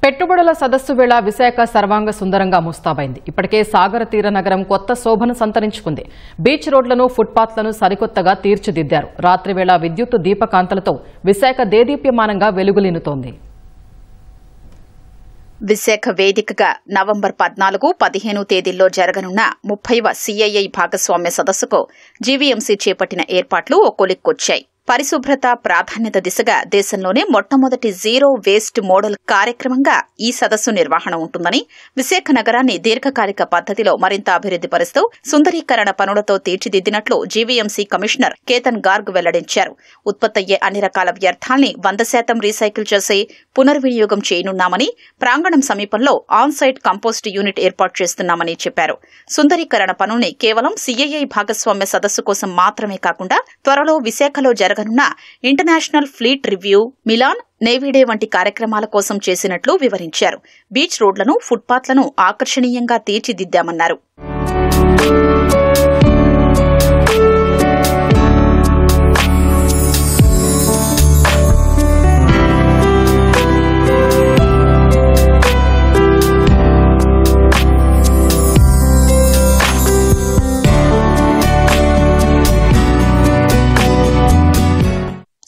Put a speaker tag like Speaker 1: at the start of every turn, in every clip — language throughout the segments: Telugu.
Speaker 1: పెట్టుబడుల సదస్సు వేళ విశాఖ సర్వాంగ సుందరంగా ముస్తాబైంది. ఇప్పటికే సాగర తీర నగరం కొత్త శోభను సంతరించుకుంది. బీచ్ రోడ్లను, ఫుట్పాత్లను సరికొత్తగా తీర్చిదిద్దారు. రాత్రివేళ విద్యుత్ దీపకాంతలతో విశాఖ దేదీప్యమానంగా వెలుగులీనుతోంది.
Speaker 2: విశాఖ వేదికగా నవంబర్ 14, 15 తేదీల్లో జరగనున్న 30వ CII భాగస్వామ్య సదస్సుకు జీవీఎంసీ చేపట్టిన ఏర్పాట్లు ఓ కొలిక్కొచ్చాయి. పరిశుభ్రత ప్రాధాన్యత దిశగా దేశంలోనే మొట్టమొదటి జీరో వేస్ట్ మోడల్ కార్యక్రమంగా ఈ సదస్సు నిర్వహణ ఉంటుందని, విశాఖ నగరాన్ని దీర్ఘకాలిక పద్ధతిలో మరింత అభివృద్ది పరుస్తూ సుందరీకరణ పనులతో తీర్చిదిద్దినట్లు జీవీఎంసీ కమిషనర్ కేతన్ గార్గ్ వెల్లడించారు. ఉత్పత్తయ్యే అన్ని రకాల వ్యర్థాల్ని 100% రీసైకిల్ చేసి పునర్వినియోగం చేయనున్నామని, ప్రాంగణం సమీపంలో ఆన్ సైట్ కంపోస్ట్ యూనిట్ ఏర్పాటు చేస్తున్నామని చెప్పారు. సుందరీకరణ పనుల్ని కేవలం CII భాగస్వామ్య సదస్సు కోసం మాత్రమే కాకుండా త్వరలో విశాఖలో జరగనున్న international fleet review, Milan navy day వంటి కార్యక్రమాల కోసం చేసినట్లు వివరించారు. బీచ్ రోడ్లను, ఫుట్పాత్లను ఆకర్షణీయంగా తీర్చిదిద్దామన్నారు.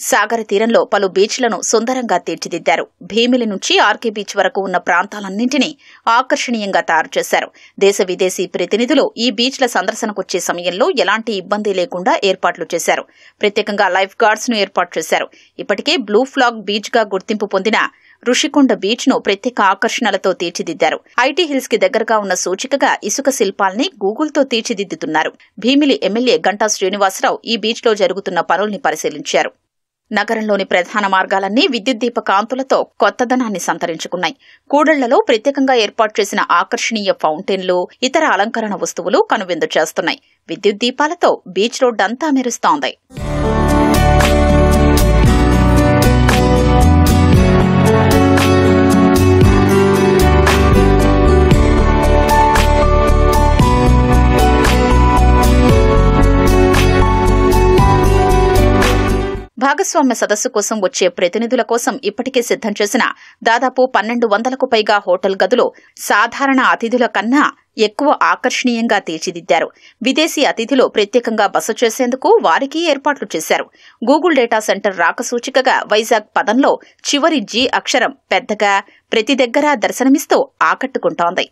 Speaker 2: సాగర తీరంలో పలు బీచ్లను సుందరంగా తీర్చిదిద్దారు. భీమిలి నుంచి ఆర్కే బీచ్ వరకు ఉన్న ప్రాంతాలన్నింటినీ ఆకర్షణీయంగా తయారు చేశారు. దేశ విదేశీ ప్రతినిధులు ఈ బీచ్ల సందర్శనకొచ్చే సమయంలో ఎలాంటి ఇబ్బంది లేకుండా ఏర్పాట్లు చేశారు. ప్రత్యేకంగా లైఫ్ గార్డ్స్ ను ఏర్పాటు చేశారు. ఇప్పటికే బ్లూ ఫ్లాగ్ బీచ్ గా గుర్తింపు పొందిన ఋషికొండ బీచ్ ను ప్రత్యేక ఆకర్షణలతో తీర్చిదిద్దారు. ఐటీ హిల్స్ కి దగ్గరగా ఉన్న సూచికగా ఇసుక శిల్పాల్ని గూగుల్తో తీర్చిదిద్దుతున్నారు. భీమిలి ఎమ్మెల్యే గంటా శ్రీనివాసరావు ఈ బీచ్ లో జరుగుతున్న పనుల్ని పరిశీలించారు. నగరంలోని ప్రధాన మార్గాలన్నీ విద్యుత్ దీప కాంతులతో కొత్తదనాన్ని సంతరించుకున్నాయి. కూడళ్లలో ప్రత్యేకంగా ఏర్పాటు చేసిన ఆకర్షణీయ ఫౌంటైన్లు, ఇతర అలంకరణ వస్తువులు కనువిందు చేస్తున్నాయి. విద్యుత్ దీపాలతో బీచ్ రోడ్డంతా మెరుస్తోంది. భాగస్వామ్య సదస్సు కోసం వచ్చే ప్రతినిధుల కోసం ఇప్పటికే సిద్దం చేసిన దాదాపు 1200కు పైగా హోటల్ గదులు సాధారణ అతిథుల కన్నా ఎక్కువ ఆకర్షణీయంగా తీర్చిదిద్దారు. విదేశీ అతిథులు ప్రత్యేకంగా బస చేసేందుకు వారికి ఏర్పాట్లు చేశారు. గూగుల్ డేటా సెంటర్ రాక సూచికగా వైజాగ్ పదంలో చివరి G అక్షరం పెద్దగా ప్రతి దగ్గర దర్శనమిస్తూ ఆకట్టుకుంటోంది.